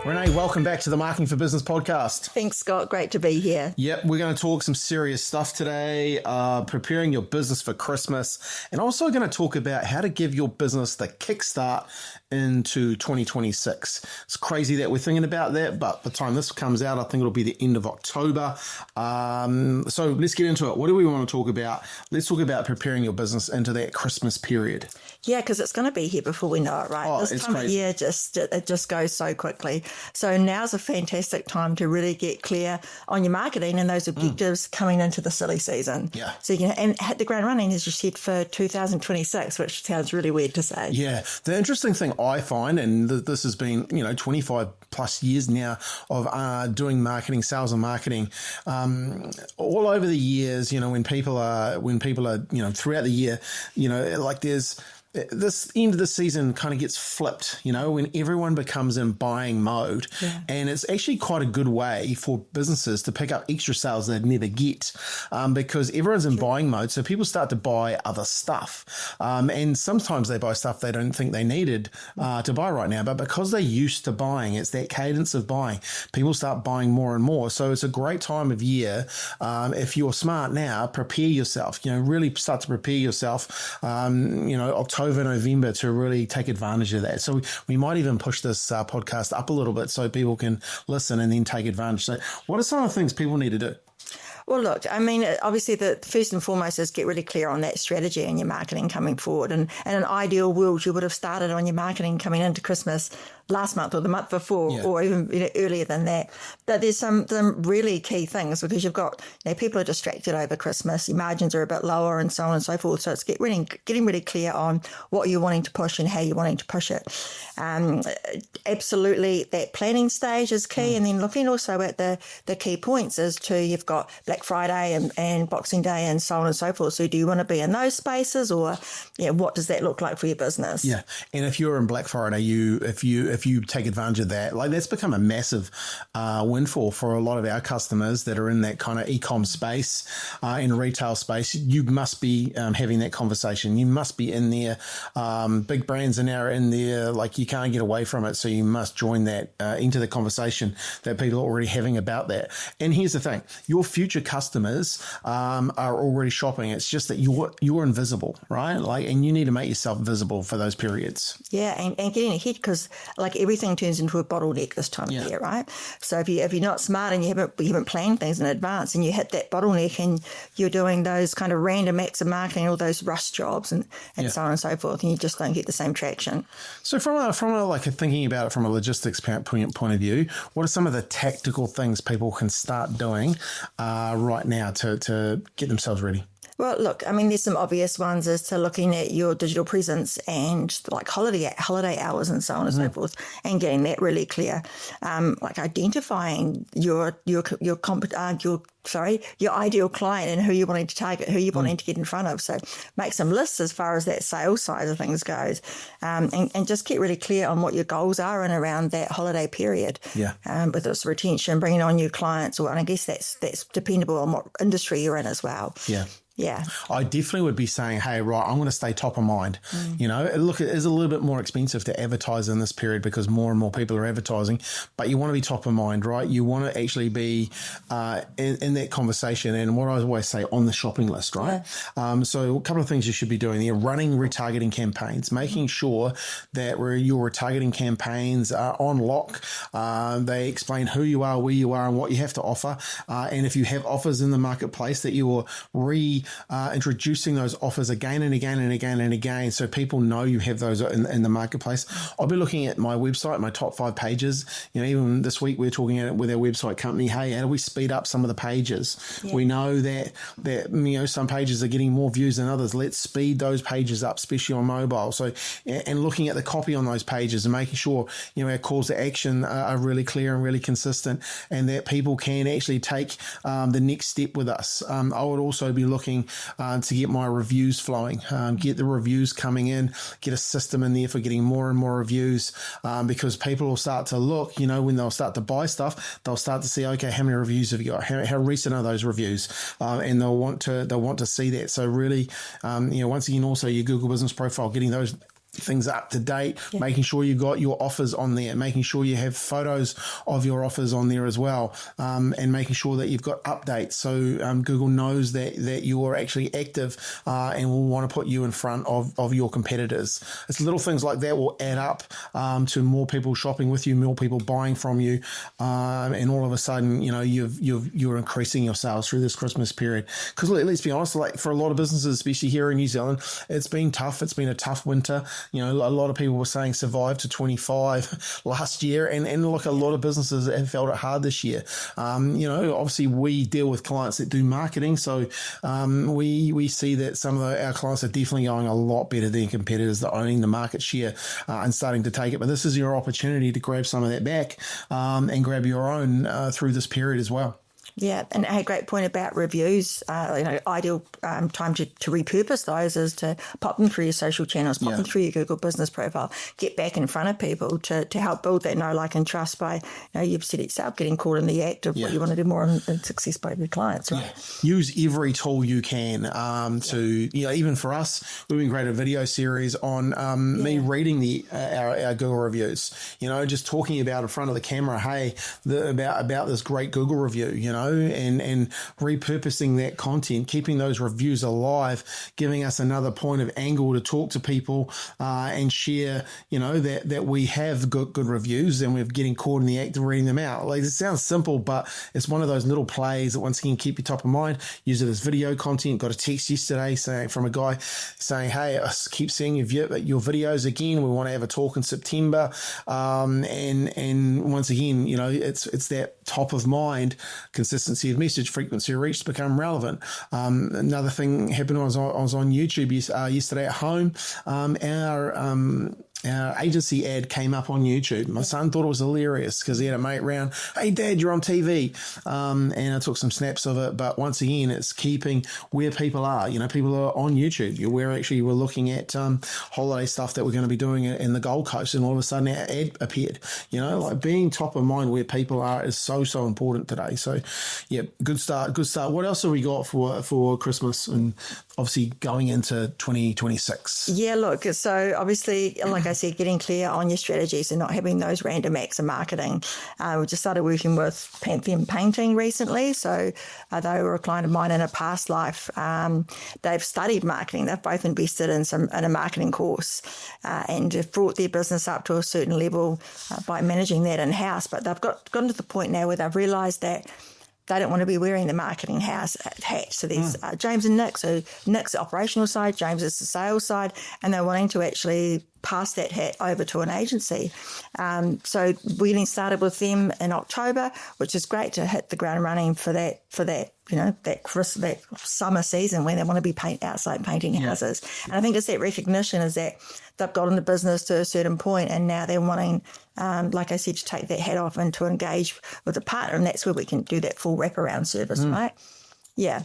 Renee, welcome back to the Marketing for Business podcast. Thanks, Scott. Great to be here. Yep, we're going to talk some serious stuff today, preparing your business for Christmas, and also going to talk about how to give your business the kickstart into 2026. It's crazy that we're thinking about that, but by the time this comes out, I think it'll be the end of October. So let's get into it. What do we want to talk about? Let's talk about preparing your business into that Christmas period. Yeah, because it's going to be here before we know it, right? Oh, this time of year, it just goes so quickly. So now's a fantastic time to really get clear on your marketing and those objectives coming into the silly season. Yeah. So you can hit the ground running, as you said, for 2026, which sounds really weird to say. Yeah. The interesting thing I find, and this has been, 25 plus years now of doing marketing, sales and marketing, all over the years, when people are, throughout the year, like there's this end of the season kind of gets flipped, when everyone becomes in buying mode. Yeah. And it's actually quite a good way for businesses to pick up extra sales they'd never get because everyone's in buying mode. So people start to buy other stuff. And sometimes they buy stuff they don't think they needed to buy right now. But because they're used to buying, it's that cadence of buying. People start buying more and more. So it's a great time of year. If you're smart now, prepare yourself, really start to prepare yourself, October, November to really take advantage of that. So we might even push this podcast up a little bit so people can listen and then take advantage. So what are some of the things people need to do? Well, look, obviously the first and foremost is get really clear on that strategy and your marketing coming forward. And in an ideal world, you would have started on your marketing coming into Christmas last month or the month before, or even earlier than that. But there's some really key things because you've got, people are distracted over Christmas, your margins are a bit lower and so on and so forth. So it's getting really clear on what you're wanting to push and how you're wanting to push it. Absolutely, that planning stage is key. And then looking also at the key points as to you've got Black Friday and Boxing Day and so on and so forth. So do you want to be in those spaces or what does that look like for your business? Yeah. And if you're in Black Friday, if you take advantage of that, like that's become a massive windfall for a lot of our customers that are in that kind of e-com space, in retail space. You must be having that conversation. You must be in there. Big brands are now in there, like you can't get away from it. So you must join that into the conversation that people are already having about that. And here's the thing, your future customers are already shopping. It's just that you're invisible, right? And you need to make yourself visible for those periods. Yeah, and getting ahead because everything turns into a bottleneck this time of year, right? So if you're not smart and you haven't planned things in advance and you hit that bottleneck and you're doing those kind of random acts of marketing, all those rush jobs and so on and so forth, and you just don't get the same traction. So from a thinking about it from a logistics point of view, what are some of the tactical things people can start doing right now to get themselves ready? Well, look, there's some obvious ones as to looking at your digital presence and like holiday hours and so on and so forth, and getting that really clear. Identifying your ideal client and who you're wanting to target, who you're wanting to get in front of. So make some lists as far as that sales side of things goes, and just get really clear on what your goals are and around that holiday period. Yeah. Whether it's retention, bringing on new clients, and I guess that's dependable on what industry you're in as well. Yeah. Yeah. I definitely would be saying, hey, right, I'm going to stay top of mind. Look, it is a little bit more expensive to advertise in this period because more and more people are advertising, but you want to be top of mind, right? You want to actually be in that conversation and what I always say, on the shopping list, right? Yeah. So a couple of things you should be doing there, running retargeting campaigns, making sure that your retargeting campaigns are on lock. They explain who you are, where you are, and what you have to offer. And if you have offers in the marketplace, that you are introducing those offers again and again and again and again, so people know you have those in the marketplace. I'll be looking at my website, my top 5 pages. Even this week we're talking at it with our website company. Hey, how do we speed up some of the pages? Yeah. We know that some pages are getting more views than others. Let's speed those pages up, especially on mobile. So, and looking at the copy on those pages and making sure our calls to action are really clear and really consistent, and that people can actually take the next step with us. I would also be looking to get my reviews flowing, get the reviews coming in, get a system in there for getting more and more reviews, because people will start to look, when they'll start to buy stuff, they'll start to see, okay, how many reviews have you got? How recent are those reviews? And they'll want to see that. So really, once again, also your Google Business Profile, getting those things up to date, making sure you've got your offers on there, making sure you have photos of your offers on there as well, and making sure that you've got updates so Google knows that you're actually active and will want to put you in front of your competitors. It's little things like that will add up to more people shopping with you, more people buying from you, and all of a sudden, you're increasing your sales through this Christmas period. Because let's be honest, like for a lot of businesses, especially here in New Zealand, it's been tough. It's been a tough winter. A lot of people were saying survive to 25 last year, and look, a lot of businesses have felt it hard this year. Obviously we deal with clients that do marketing, so we see that some of our clients are definitely going a lot better than competitors that are owning the market share and starting to take it. But this is your opportunity to grab some of that back and grab your own through this period as well. Yeah, and a great point about reviews. Ideal time to repurpose those is to pop them through your social channels, pop them through your Google business profile, get back in front of people to help build that know, like, and trust by, you've said it yourself, getting caught in the act of what you want to do more and success by your clients, right? Yeah. Use every tool you can to, even for us, we've been creating a video series on me reading our Google reviews, just talking about in front of the camera, hey, about this great Google review, and repurposing that content, keeping those reviews alive, giving us another point of angle to talk to people and share, that we have good reviews and we're getting caught in the act of reading them out. Like, it sounds simple, but it's one of those little plays that once again keep you top of mind. Use it as video content. Got a text yesterday from a guy saying, hey, I keep seeing your videos again. We want to have a talk in September. And once again, it's that top of mind, consistency of message, frequency of reach to become relevant. Another thing happened when I was on YouTube yesterday at home. Our agency ad came up on YouTube. My son thought it was hilarious because he had a mate round, hey, Dad, you're on TV. And I took some snaps of it. But once again, it's keeping where people are. People are on YouTube. We're looking at holiday stuff that we're going to be doing in the Gold Coast, and all of a sudden our ad appeared. Like being top of mind where people are is so important today. So, yeah, good start. What else have we got for Christmas and obviously going into 2026? Yeah, look, so obviously, like I said, getting clear on your strategies and not having those random acts of marketing. We just started working with Pantheon Painting recently. So they were a client of mine in a past life. They've studied marketing. They've both invested in a marketing course and have brought their business up to a certain level by managing that in-house. But they've gotten to the point now where they've realised that they don't want to be wearing the marketing hat. So there's James and Nick. So Nick's the operational side, James is the sales side, and they're wanting to actually pass that hat over to an agency. So we getting started with them in October, which is great to hit the ground running for that that summer season when they want to be outside painting houses. And I think it's that recognition is that they've got in the business to a certain point and now they're wanting, like I said, to take that hat off and to engage with a partner. And that's where we can do that full wraparound service, right? Yeah.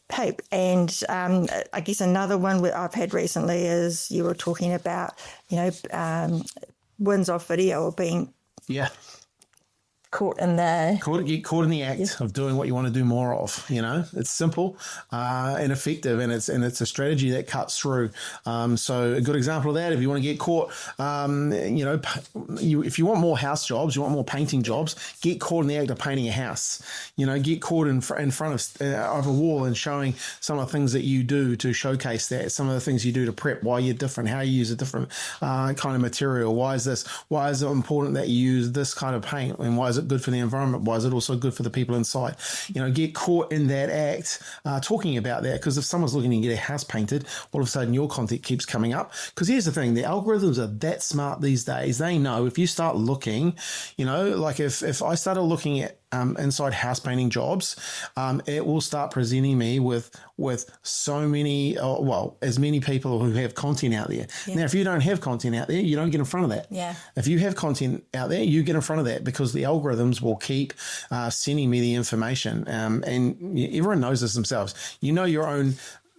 Pape. And I guess another one I've had recently is you were talking about, wins off video or being caught in the... Get caught in the act of doing what you want to do more of. It's simple and effective, and it's a strategy that cuts through. So a good example of that, if you want to get caught, if you want more house jobs, you want more painting jobs, get caught in the act of painting a house. Get caught in front of a wall and showing some of the things that you do to showcase that, some of the things you do to prep, why you're different, how you use a different kind of material. Why is it important that you use this kind of paint, and why is it good for the environment? Why is it also good for the people inside? Get caught in that act talking about that, because if someone's looking to get a house painted, all of a sudden your content keeps coming up. Because here's the thing, the algorithms are that smart these days. They know if you start looking, like if I started looking at inside house painting jobs, it will start presenting me with so many, as many people who have content out there. Yeah. Now, if you don't have content out there, you don't get in front of that. Yeah. If you have content out there, you get in front of that because the algorithms will keep sending me the information. And everyone knows this themselves. Your own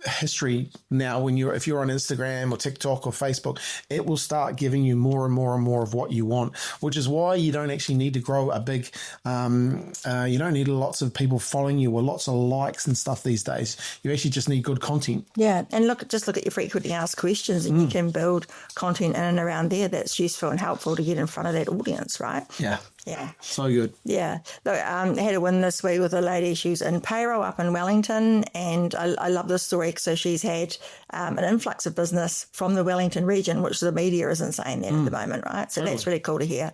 history now, if you're on Instagram or TikTok or Facebook, it will start giving you more and more and more of what you want, which is why you don't actually need to grow a big, you don't need lots of people following you or lots of likes and stuff these days. You actually just need good content. Yeah, and just look at your frequently asked questions, and you can build content in and around there that's useful and helpful to get in front of that audience, right? Yeah. Yeah. So good. Yeah. Look, I had a win this week with a lady. She was in payroll up in Wellington, and I love this story. So she's had an influx of business from the Wellington region, which the media isn't saying that at the moment, right? So that's really cool to hear.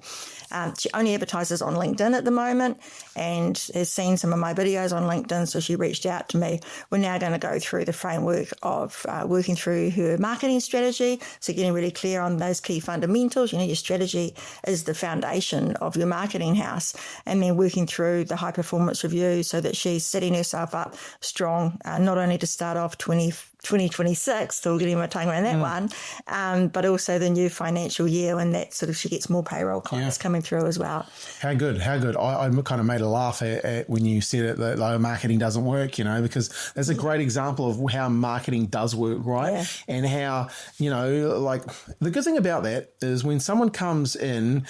She only advertises on LinkedIn at the moment and has seen some of my videos on LinkedIn, so she reached out to me. We're now going to go through the framework of working through her marketing strategy, so getting really clear on those key fundamentals. Your strategy is the foundation of your marketing house, and then working through the high performance review so that she's setting herself up strong, not only to start off 2026, still getting my tongue around that one, but also the new financial year, when that sort of she gets more payroll clients coming through as well. How good. I kind of made a laugh at when you said it, that marketing doesn't work, because that's a great example of how marketing does work, right? Yeah. And how, like the good thing about that is when someone comes in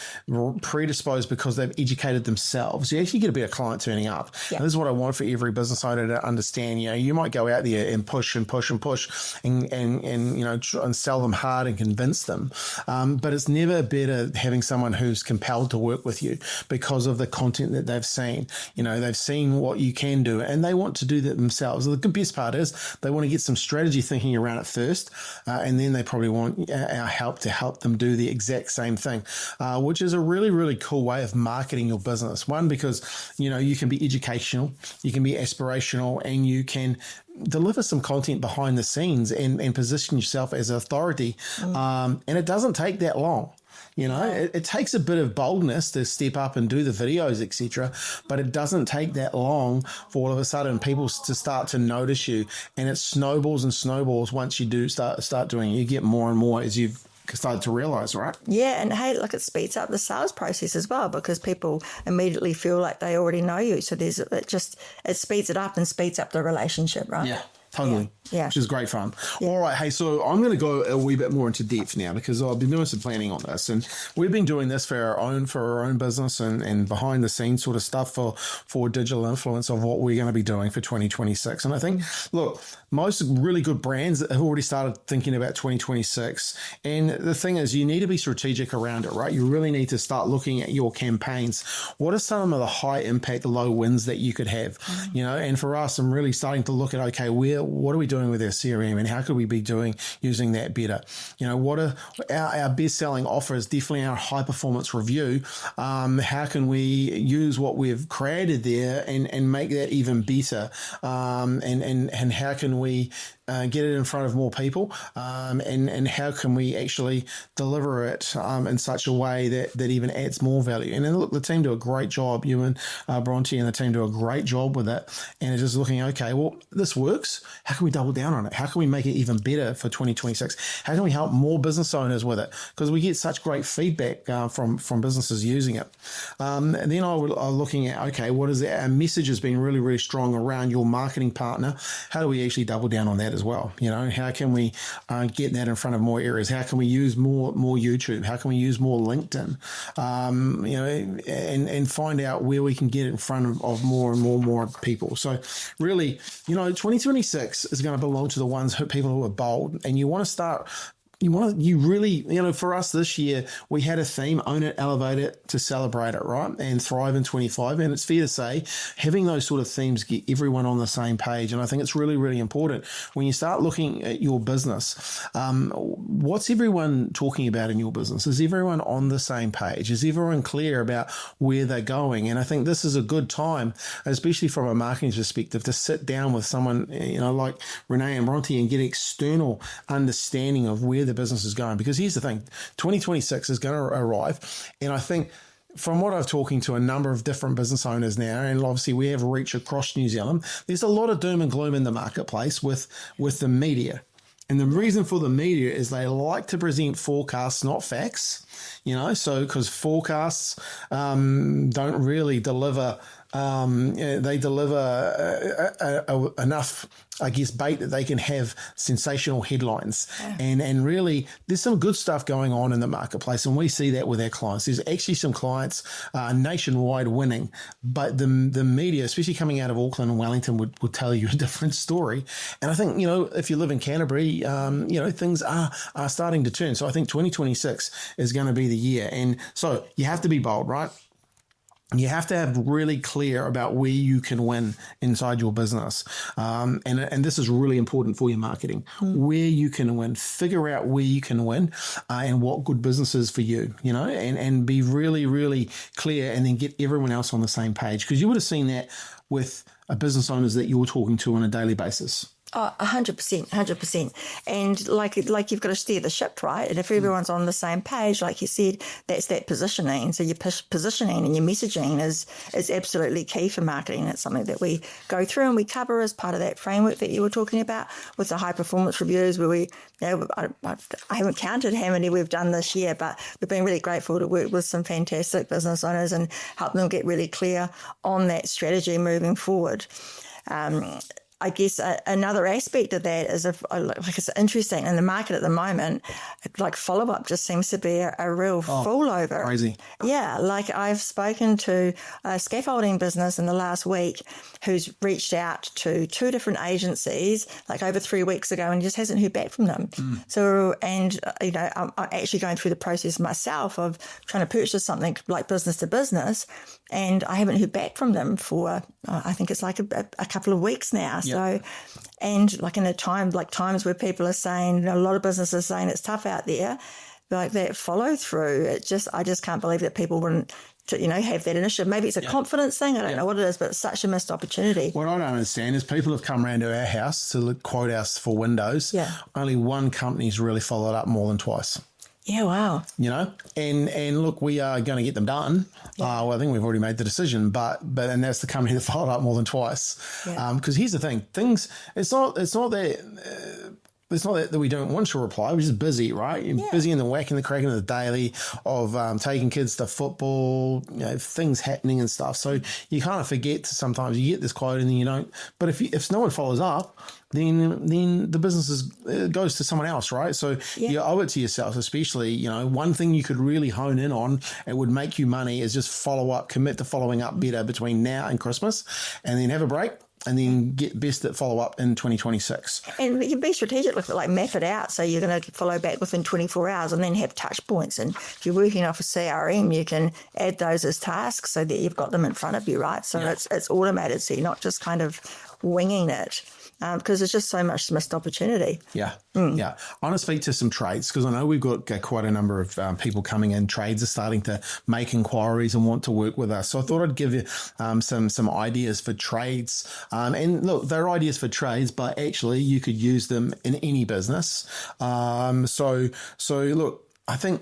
predisposed because they've educated themselves, you actually get a better client turning up. Yeah. And this is what I want for every business owner to understand. You might go out there and push and sell them hard and convince them. But it's never better having someone who's compelled to work with you because of the content that they've seen. They've seen what you can do and they want to do that themselves. The best part is they want to get some strategy thinking around it first, and then they probably want our help to help them do the exact same thing, which is a really, really cool way of marketing your business. One, because, you can be educational, you can be aspirational, and you can deliver some content behind the scenes and position yourself as an authority. And it doesn't take that long. It takes a bit of boldness to step up and do the videos, etc. But it doesn't take that long for all of a sudden people to start to notice you, and it snowballs and snowballs once you do start doing it. You get more and more as you've started to realize, right? Yeah, and hey, look, it speeds up the sales process as well because people immediately feel like they already know you. So it speeds it up and speeds up the relationship, right? Yeah. Totally. Yeah. Which is great fun. Yeah. All right. Hey, so I'm going to go a wee bit more into depth now because I've been doing some planning on this, and we've been doing this for our own business and behind the scenes sort of stuff for digital influence of what we're going to be doing for 2026. And I think, look, most really good brands have already started thinking about 2026. And the thing is, you need to be strategic around it, right? You really need to start looking at your campaigns. What are some of the high impact, low wins that you could have? And for us, I'm really starting to look at, okay, what are we doing with our CRM and how could we be using that better? What are our best-selling offers? Definitely our high performance review. How can we use what we've created there and make that even better? And how can we get it in front of more people? And how can we actually deliver it in such a way that even adds more value? And then look, the team do a great job. You and Bronte and the team do a great job with it. And it's just looking, okay, well, this works. How can we double down on it? How can we make it even better for 2026? How can we help more business owners with it? Because we get such great feedback from businesses using it. And then I was looking at, okay, what is our message has been really, really strong around your marketing partner. How do we actually double down on that as well? How can we get that in front of more areas? How can we use more YouTube? How can we use more LinkedIn? And find out where we can get in front of more and more people. So really, 2026 is going to belong to the ones people who are bold, and you want to start. For us this year, we had a theme: own it, elevate it, to celebrate it, right? And thrive in 25. And it's fair to say having those sort of themes get everyone on the same page. And I think it's really, really important when you start looking at your business. What's everyone talking about in your business? Is everyone on the same page? Is everyone clear about where they're going? And I think this is a good time, especially from a marketing perspective, to sit down with someone, like Renee and Bronte, and get external understanding of where the business is going. Because here's the thing, 2026 is going to arrive, and I think from what I've talking to a number of different business owners now, and obviously we have reach across New Zealand, there's a lot of doom and gloom in the marketplace with the media. And the reason for the media is they like to present forecasts, not facts, so because forecasts don't really deliver They deliver enough, I guess, bait that they can have sensational headlines. And really, there's some good stuff going on in the marketplace, and we see that with our clients. There's actually some clients nationwide winning, but the media, especially coming out of Auckland and Wellington, would tell you a different story. And I think, if you live in Canterbury, things are starting to turn. So I think 2026 is going to be the year. And so you have to be bold, right? You have to have really clear about where you can win inside your business. And this is really important for your marketing, where you can win. Figure out where you can win and what good business is for you, and be really, really clear, and then get everyone else on the same page. Because you would have seen that with business owners that you're talking to on a daily basis. Oh, 100%. And like you've got to steer the ship, right? And if everyone's on the same page, like you said, that's that positioning. So your positioning and your messaging is absolutely key for marketing. It's something that we go through and we cover as part of that framework that you were talking about with the high performance reviews, where we, I haven't counted how many we've done this year, but we've been really grateful to work with some fantastic business owners and help them get really clear on that strategy moving forward. I guess another aspect of that is it's interesting in the market at the moment, like follow-up just seems to be a real fall over. Crazy. Yeah, like I've spoken to a scaffolding business in the last week who's reached out to 2 different agencies like over 3 weeks ago and just hasn't heard back from them. So, and I'm actually going through the process myself of trying to purchase something like business to business, and I haven't heard back from them for I think it's like a couple of weeks now. So, and like in a time, like times where people are saying, a lot of businesses saying it's tough out there, like that follow through, I just can't believe that people wouldn't, have that initiative. Maybe it's a confidence thing. I don't know what it is, but it's such a missed opportunity. What I don't understand is people have come around to our house to quote us for windows. Yeah. Only one company's really followed up more than twice. Yeah, wow. And look, we are going to get them done. Yeah. Well, I think we've already made the decision, but that's the company that followed up more than twice. Yeah. Because here's the thing, it's not that we don't want to reply. We're just busy, right? You're busy in the whacking, the cracking of the daily, of taking kids to football, things happening and stuff. So you kind of forget to sometimes you get this quote and then you don't. But if no one follows up, then the business goes to someone else, right? So you owe it to yourself, especially, one thing you could really hone in on, it would make you money, is just follow up, commit to following up better between now and Christmas, and then have a break. And then get best at follow-up in 2026. And you can be strategic, like map it out. So you're going to follow back within 24 hours and then have touch points. And if you're working off a CRM, you can add those as tasks so that you've got them in front of you, right? So it's automated, so you're not just kind of winging it. Because there's just so much missed opportunity. Yeah. I want to speak to some trades, because I know we've got quite a number of people coming in. Trades are starting to make inquiries and want to work with us. So I thought I'd give you some ideas for trades. And look, they're ideas for trades, but actually you could use them in any business. So look, I think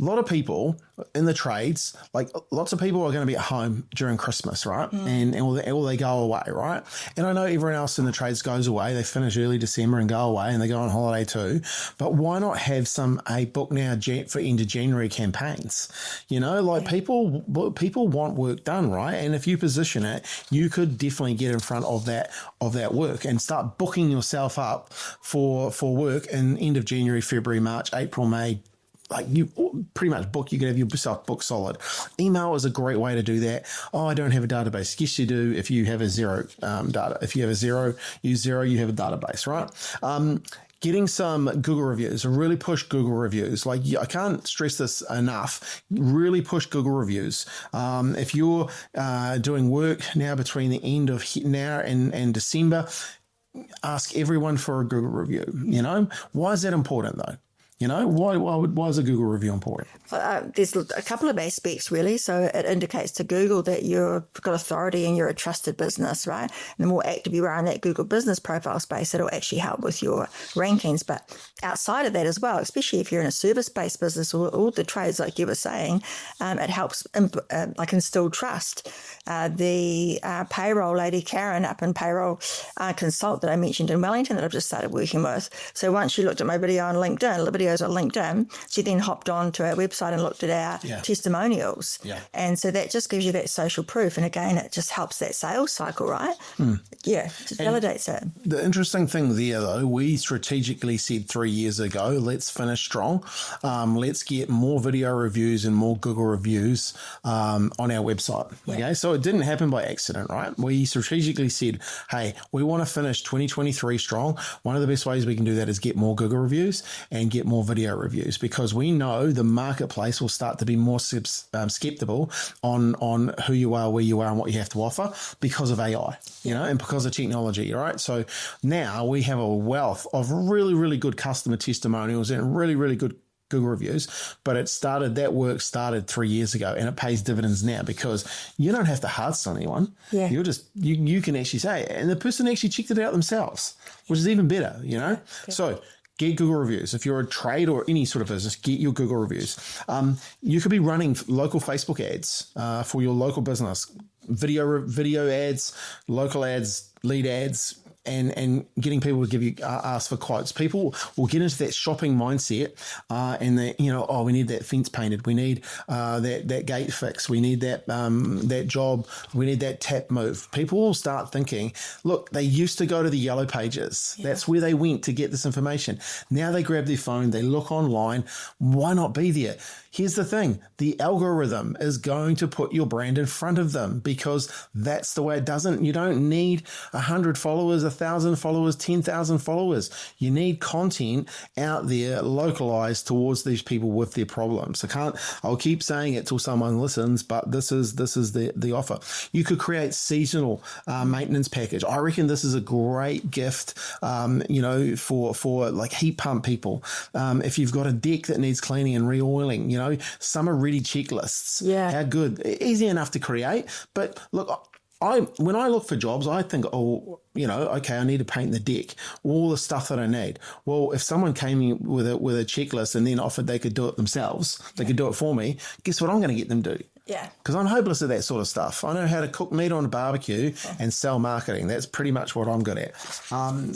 a lot of people in the trades, like lots of people are going to be at home during Christmas, right? And or they go away, right? And I know everyone else in the trades goes away. They finish early December and go away, and they go on holiday too. But why not have a book now for end of January campaigns? People want work done, right? And if you position it, you could definitely get in front of that work and start booking yourself up for work in end of January, February, March, April, May. Like you pretty much book, you can have yourself book solid. Email is a great way to do that. Oh, I don't have a database. Yes, you do. If you have a zero data, if you have a zero, use zero, you have a database, right? Getting some Google reviews, really push Google reviews. Like I can't stress this enough. Really push Google reviews. If you're doing work now between the end of now and December, ask everyone for a Google review. Why is that important though? Why is a Google review important? There's a couple of aspects, really. So it indicates to Google that you've got authority and you're a trusted business, right? And the more active you are in that Google business profile space, it'll actually help with your rankings. But outside of that as well, especially if you're in a service-based business or all the trades, like you were saying, it helps instill trust. The payroll lady, Karen, up in Payroll Consult that I mentioned in Wellington that I've just started working with. So once you looked at my video on LinkedIn, the video videos on LinkedIn. She then hopped on to our website and looked at our testimonials. Yeah. And so that just gives you that social proof. And again, it just helps that sales cycle, right? Yeah, it just validates it. The interesting thing there, though, we strategically said 3 years ago, let's finish strong. Let's get more video reviews and more Google reviews on our website. Okay, so it didn't happen by accident, right? We strategically said, hey, we want to finish 2023 strong. One of the best ways we can do that is get more Google reviews and get more video reviews, because we know the marketplace will start to be more skeptical on who you are, where you are, and what you have to offer because of AI, you know, and because of technology, right? So now we have a wealth of really, really good customer testimonials and really, really good Google reviews, but that work started 3 years ago, and it pays dividends now because you don't have to hard sell anyone. Yeah. You can actually say it, and the person actually checked it out themselves, which is even better, you know? Okay. So get Google reviews. If you're a trade or any sort of business, get your Google reviews. You could be running local Facebook ads for your local business, video ads, local ads, lead ads, and getting people to give you ask for quotes. People will get into that shopping mindset, and they, you know, oh, we need that fence painted, we need that gate fixed, we need that job, we need that tap move. People will start thinking, look, they used to go to the yellow pages. Yeah. That's where they went to get this information. Now they grab their phone, they look online. Why not be there? Here's the thing. The algorithm is going to put your brand in front of them because that's the way it doesn't. You don't need 100 followers, 1,000 followers, 10,000 followers. You need content out there localized towards these people with their problems. I'll keep saying it till someone listens, but this is the offer. You could create seasonal maintenance package. I reckon this is a great gift, for like heat pump people. If you've got a deck that needs cleaning and re-oiling, summer ready checklists. Yeah. How good. Easy enough to create. But look, when I look for jobs, I think, okay, I need to paint the deck, all the stuff that I need. Well, if someone came in with a checklist and then offered they could do it themselves, they could do it for me, guess what I'm going to get them to do? Yeah. Because I'm hopeless at that sort of stuff. I know how to cook meat on a barbecue and sell marketing. That's pretty much what I'm good at.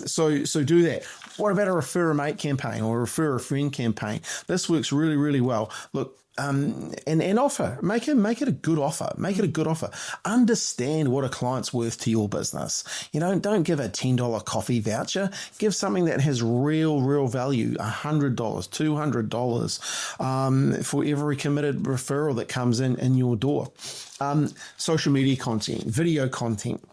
So do that. What about a refer a mate campaign or a refer a friend campaign? This works really, really well. Look, and offer, make it a good offer. Make it a good offer. Understand what a client's worth to your business. Don't give a $10 coffee voucher. Give something that has real value. $100, $200 for every committed referral that comes in your door. Social media content, video content.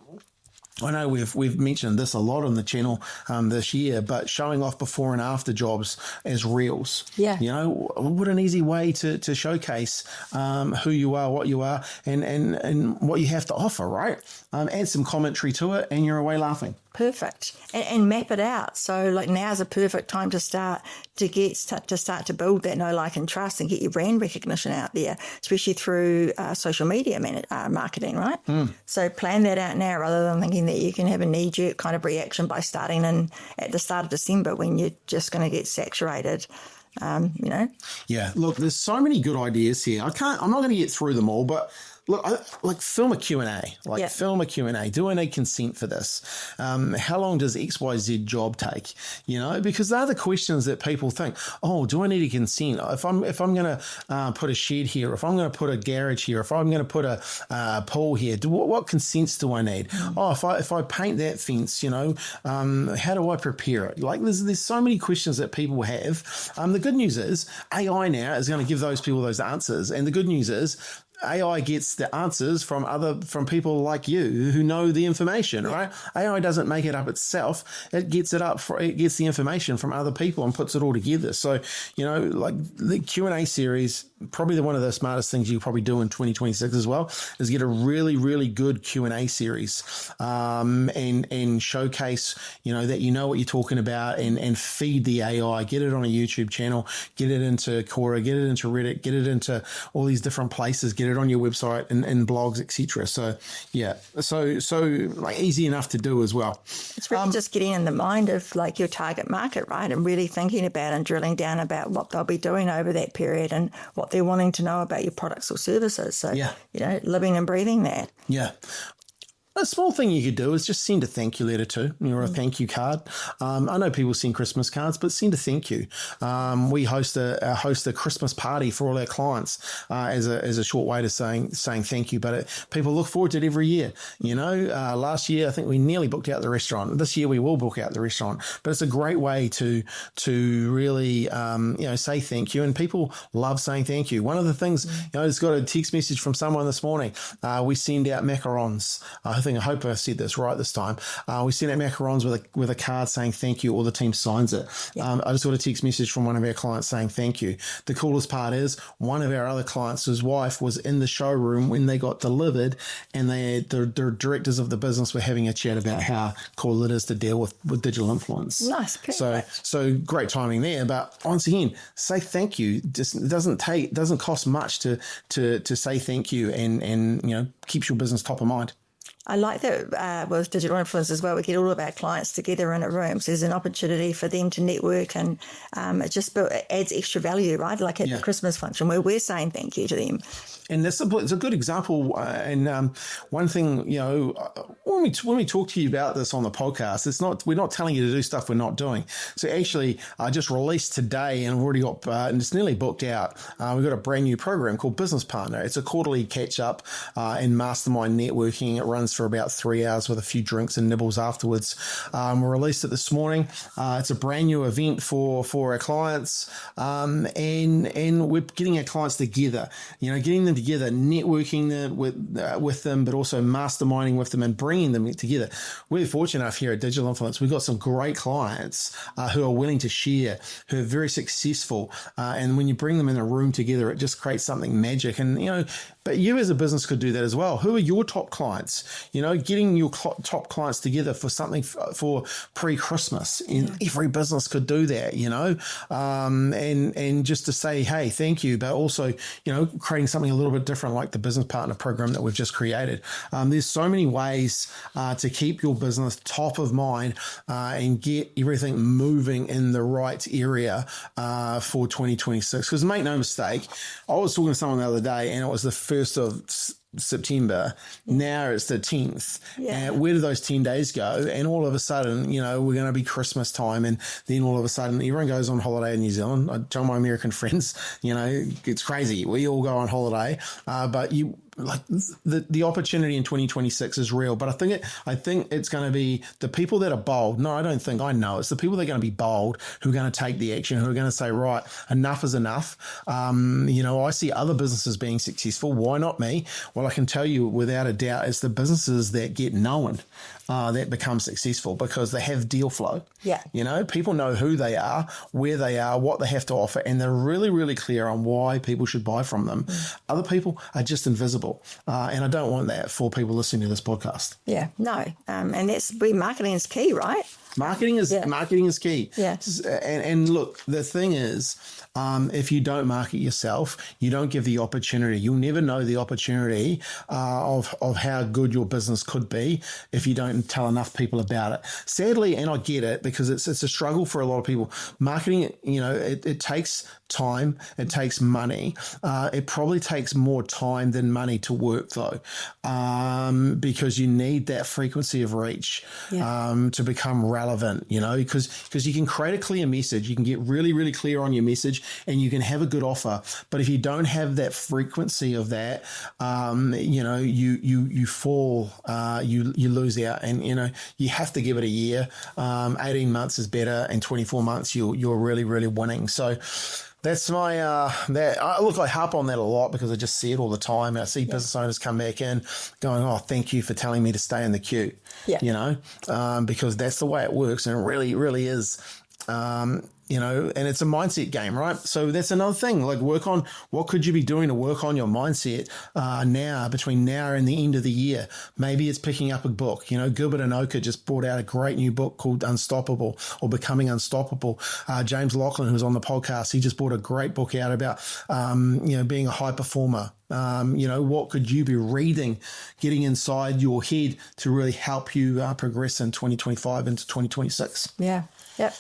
I know we've mentioned this a lot on the channel this year, but showing off before and after jobs as reels. Yeah. What an easy way to showcase who you are, what you are, and what you have to offer, right? Add some commentary to it, and you're away laughing. Perfect. And map it out. So like now's a perfect time to start to build that know, like, and trust and get your brand recognition out there, especially through social media marketing, right? So plan that out now rather than thinking that you can have a knee-jerk kind of reaction by starting at the start of December when you're just going to get saturated. Yeah, look, there's so many good ideas here. I'm not going to get through them all, but look, film a Q&A. Film a Q&A. Do I need consent for this? How long does XYZ job take? Because they're the questions that people think, oh, do I need a consent? If I'm going to put a shed here, if I'm going to put a garage here, if I'm going to put a pool here, what consents do I need? Oh, if I paint that fence, how do I prepare it? Like there's so many questions that people have. The good news is AI now is going to give those people those answers. And the good news is AI gets the answers from people like you who know the information, right? AI doesn't make it up itself. It gets the information from other people and puts it all together. So, like the Q&A series, probably one of the smartest things you probably do in 2026 as well is get a really, really good Q&A series, and showcase, that you know what you're talking about and feed the AI, get it on a YouTube channel, get it into Quora, get it into Reddit, get it into all these different places, get it on your website and blogs, etc. So yeah, so like easy enough to do as well. It's really just getting in the mind of like your target market, right, and really thinking about and drilling down about what they'll be doing over that period and what they're wanting to know about your products or services. So living and breathing that. Yeah. A small thing you could do is just send a thank you letter to, or a thank you card. I know people send Christmas cards, but send a thank you. We host a Christmas party for all our clients as a short way to saying thank you. But people look forward to it every year. Last year I think we nearly booked out the restaurant. This year we will book out the restaurant. But it's a great way to really say thank you, and people love saying thank you. One of the things I just got a text message from someone this morning. We send out macarons. I hope I said this right this time. We send out macarons with a card saying thank you, or the team signs it. Yeah. I just got a text message from one of our clients saying thank you. The coolest part is one of our other clients, his wife was in the showroom when they got delivered, and the directors of the business were having a chat about how cool it is to deal with digital influence. Nice. So great timing there. But once again, say thank you. Just it doesn't cost much to say thank you, and keeps your business top of mind. I like that with digital influence as well. We get all of our clients together in a room, so there's an opportunity for them to network, and it adds extra value, right? Like at the Christmas function where we're saying thank you to them. And it's a good example. And one thing, when we talk to you about this on the podcast, we're not telling you to do stuff we're not doing. So actually, I just released today, and I've already got, and it's nearly booked out. We've got a brand new program called Business Partner. It's a quarterly catch up and mastermind networking. It runs for about 3 hours with a few drinks and nibbles afterwards. We released it this morning. It's a brand new event for our clients, and we're getting our clients together. Getting them together, networking them with them, but also masterminding with them and bringing them together. We're fortunate enough here at Digital Influence. We've got some great clients who are willing to share, who are very successful, and when you bring them in a room together, it just creates something magic. And but you as a business could do that as well. Who are your top clients? Getting your top clients together for something for pre-Christmas. And every business could do that, and just to say, hey, thank you, but also, creating something a little bit different like the business partner program that we've just created. There's so many ways to keep your business top of mind and get everything moving in the right area for 2026. Because make no mistake, I was talking to someone the other day, and it was the 1st of September. Now it's the 10th. And where do those 10 days go? And all of a sudden, we're going to be Christmas time, and then all of a sudden everyone goes on holiday in New Zealand. I tell my American friends, it's crazy. We all go on holiday, but the opportunity in 2026 is real. But I think it's going to be the people that are bold. No, I don't think. I know it's the people that are going to be bold who are going to take the action, who are going to say, right, enough is enough. I see other businesses being successful. Why not me? Well, I can tell you without a doubt, it's the businesses that get known that become successful because they have deal flow. Yeah. People know who they are, where they are, what they have to offer, and they're really, really clear on why people should buy from them. Other people are just invisible. And I don't want that for people listening to this podcast. Yeah, no. And that's where marketing is key, right? Marketing is key. Yeah. And look, the thing is, if you don't market yourself, you don't give the opportunity. You'll never know the opportunity of how good your business could be if you don't tell enough people about it. Sadly, and I get it because it's a struggle for a lot of people. Marketing, it takes time, it takes money. It probably takes more time than money to work though, because you need that frequency of reach to become relevant, because you can create a clear message, you can get really, really clear on your message, and you can have a good offer. But if you don't have that frequency of that, you fall, you lose out, and you have to give it a year. 18 months is better, and 24 months you're really, really winning. So that's my I harp on that a lot because I just see it all the time. I see business owners come back in going, oh, thank you for telling me to stay in the queue. Because that's the way it works, and it really, really is. And it's a mindset game, right? So that's another thing. Like, work on what could you be doing to work on your mindset now, between now and the end of the year. Maybe it's picking up a book. Gilbert and Oka just brought out a great new book called Unstoppable, or Becoming Unstoppable. James Laughlin, who's on the podcast, he just brought a great book out about, being a high performer. What could you be reading, getting inside your head to really help you progress in 2025 into 2026? Yeah. Yep.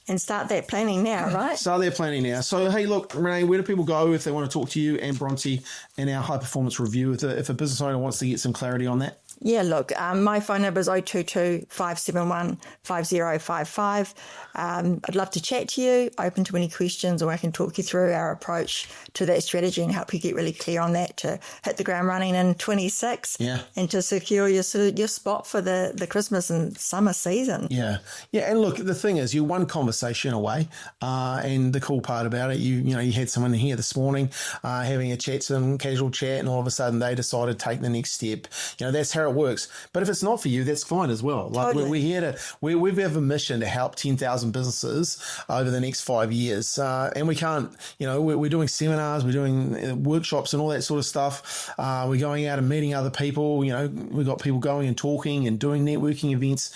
And start that planning now, right? Start that planning now. So, hey, look, Renee, where do people go if they want to talk to you and Bronte in our high performance review? If a business owner wants to get some clarity on that? Yeah, look, my phone number is 022 571 5055. I'd love to chat to you, open to any questions, or I can talk you through our approach to that strategy and help you get really clear on that to hit the ground running in 26 and to secure your spot for the Christmas and summer season. Yeah. And look, the thing is, you're one conversation away, and the cool part about it, you had someone here this morning having a chat, some casual chat, and all of a sudden they decided to take the next step. That's how it works. But if it's not for you, that's fine as well. Like totally. we're here we have a mission to help 10,000 businesses over the next 5 years, and we can't. We're doing seminars, we're doing workshops, and all that sort of stuff. We're going out and meeting other people. We've got people going and talking and doing networking events.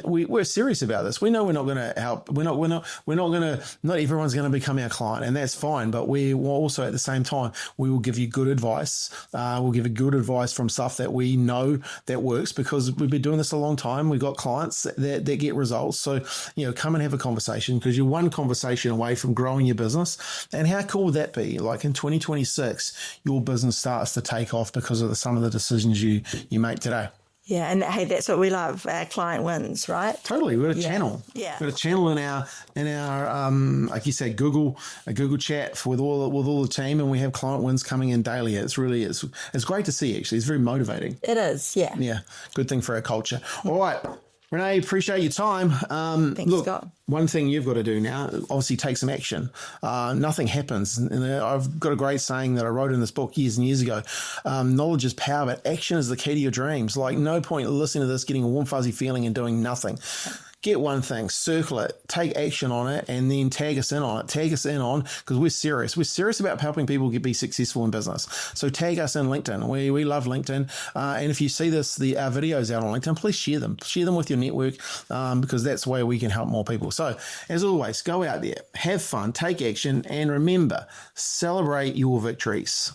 We're serious about this. We know we're not going to help. We're not going to. Not everyone's going to become our client, and that's fine. But we will also, at the same time, we will give you good advice. We'll give you good advice from stuff that we know that works, because we've been doing this a long time. We've got clients that get results. So, come and have a conversation, because you're one conversation away from growing your business. And how cool would that be? Like in 2026, your business starts to take off because of some of the decisions you make today. Yeah, and hey, that's what we love. Our client wins, right? Totally, we've got a channel. Yeah, we've got a channel in our like you said, Google chat with all the team, and we have client wins coming in daily. It's great to see. Actually, it's very motivating. It is. Yeah. Yeah, good thing for our culture. All right, Renee, appreciate your time. Thanks, Scott. One thing you've got to do now, obviously, take some action. Nothing happens. And I've got a great saying that I wrote in this book years and years ago. Knowledge is power, but action is the key to your dreams. Like, no point listening to this, getting a warm, fuzzy feeling and doing nothing. Get one thing, circle it, take action on it, and then tag us in on it. Tag us in on, because we're serious. We're serious about helping people be successful in business. So tag us in LinkedIn. We love LinkedIn. And if you see our videos out on LinkedIn, please share them. Share them with your network, because that's the way we can help more people. So as always, go out there, have fun, take action, and remember, celebrate your victories.